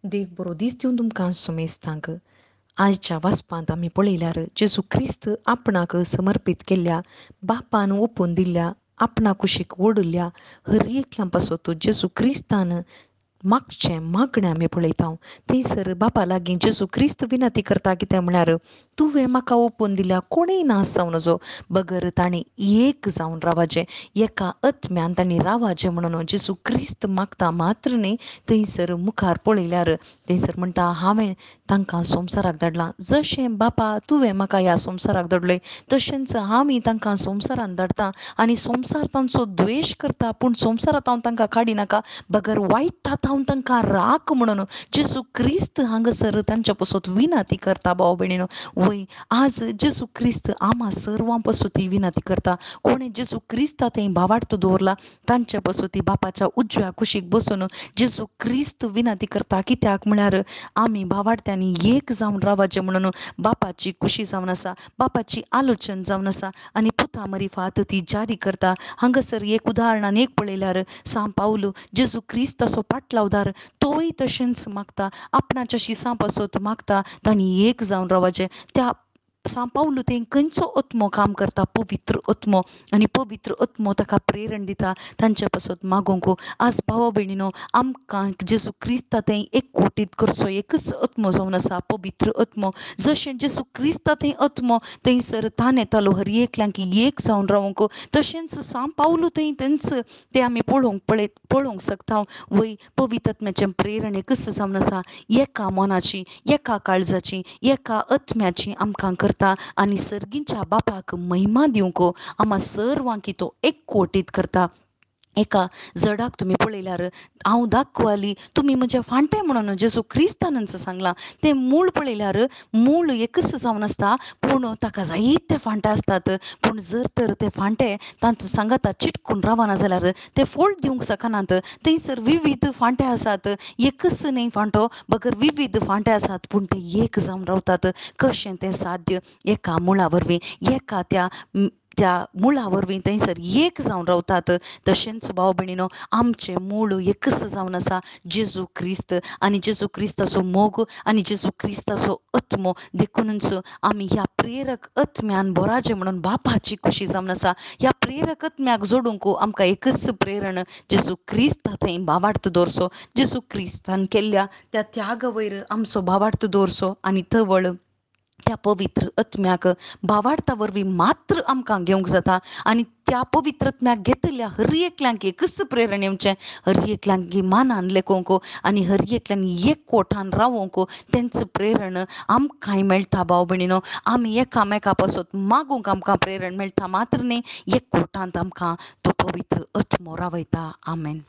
देव बरो दीस दिवन तुमकां सुमेस्तांक आयच्या वाचपांत आमी पळयल्यार जेजू क्रिस्त आपणाक समर्पीत केल्ल्या बापान ओपून दिल्ल्या आपणा कुशीक ओडल्या हर एकल्या पासत तो जेजू क्रिस्तान मागचें मागणें आमी पळयता थंयसर बापा लागीं जेजू क्रिस्त विनंती करता कितें म्हळ्यार तुवें म्हाका ओपून दिल्या कोणूय नास जावं नजो बगर ताणें एक जावन रावाचें एका आत्म्यान तांणी रावाचें म्हणून जेजू क्रिस्त मागता मात्र न्ही थंयसर मुखार पळयल्यार थंयसर म्हणटा हांवें तांकां संवसाराक धाडलां जशें बापा तुवें म्हाका ह्या संवसाराक धाडलय तशेंच हांवूय तांकां संवसारान धाडटां आनी संवसार तांचो द्वेश करता पूण संवसारांत हांव तांकां काडी नाका बगर वायटांत हांव तांकां राख म्हणून जेजू क्रिस्त हांगासर तांच्या पासत विनंती करता भाव भयणीनो वय आज जेजू क्रिस्त आम्हा सर्वां पासून ती विनंती करता कोणें जेजू क्रिस्ता थंय भावार्थ दवरला तांच्या पासून ती बापाच्या उजव्या कुशीक बसून जेजू क्रिस्त विनंती करता कित्याक म्हळ्यार आमी भावार्थ्यांनी एक जावन रावचें म्हणून बापाची खुशी जावन आसा बापाची आलोचन जावन आसा आनी पुता मरिफात ती जारी करता हांगासर एक उदाहरणान एक पळयल्यार सांव पावलो जेजू क्रिस्ताचो पाटलावदार तोय तशेंच मागता आपणाच्या शिसां पासत मागता तांणी एक जावन रावचें त्या सांव पावलो थंय खंयचो आत्मो काम करता पवित्र आत्मो आनी पवित्र आत्मो ताका प्रेरण दिता तांचे पासत मागोंक आज भावा भयणीनो आमकां जेजू क्रिस्ता थंय एक कोटीत करचो एकच आत्मो जावन आसा पवित्र आत्मो जशें जेजू क्रिस्ता थंय आत्मो थंयसर तान येतालो हर एकल्यांक एक जावन रावंक तशेंच सांव पावलो थंय तेंच तें आमी पळोवंक शकता वय पवित्र आत्म्याचें प्रेरण एकच जावन आसा एका मनाची एका काळजाची एका आत्म्याची आमकां करता आनी सर्गींच्या बापाक महिमा दिवंक आम्हा सर्वांक तो एक कोटीत करता एका जडाक तुमी पळयल्यार हांव दाखवाली तुमी म्हजे फांटे म्हणून जेजू क्रिस्तानच सांगलां तें मूळ पळयल्यार मूळ एकच जावन आसता पूण ताका जायते फांटे आसतात पूण जर तर ते फांटे तांत सांगाता चिटकून रावना जाल्यार ते फोल्ड दिवंक शकनात थंयसर विविध फांटे आसात एकच न्हय फांटो बगर विविध फांटे आसात पूण ते एक जावन रावतात कशें तें साध्य एका मुळा वरवीं एका त्या मुळा वरवीं थंयसर एक जावन रावतात तशेंच भाव भयणीनो आमचें मूळ एकच जावन आसा जेजू क्रिस्त आनी जेजू क्रिस्ताचो मोग आनी जेजू क्रिस्ताचो आत्मो देखूनच आमी ह्या प्रेरक आत्म्यान बराचें म्हणून बापाची खुशी जावन आसा ह्या प्रेरक आत्म्याक जोडूंक आमकां एकच प्रेरण जेजू क्रिस्ता थंय भावार्थ दवरचो जेजू क्रिस्तान केल्ल्या त्या त्यागा वयर आमचो भावार्थ दवरचो आनी थवळ त्या पवित्र आत्म्याक भावार्था वरवीं मात्र आमकां घेवंक जाता आनी त्या पवित्र आत्म्याक घेतिल्ल्या हर एकल्यांक एकच प्रेरण येवचें हर एकल्यांक गिमानान लेखोवंक आनी हर एकल्यांक एक कोठान रावोवंक तेंच प्रेरण आमकांय मेळटा भाव भयणीनो आमी एकामेका पासत मागूंक आमकां प्रेरण मेळटा मात्र न्ही एक कोठांत आमकां तो पवित्र आत्मो रावयता आमेन.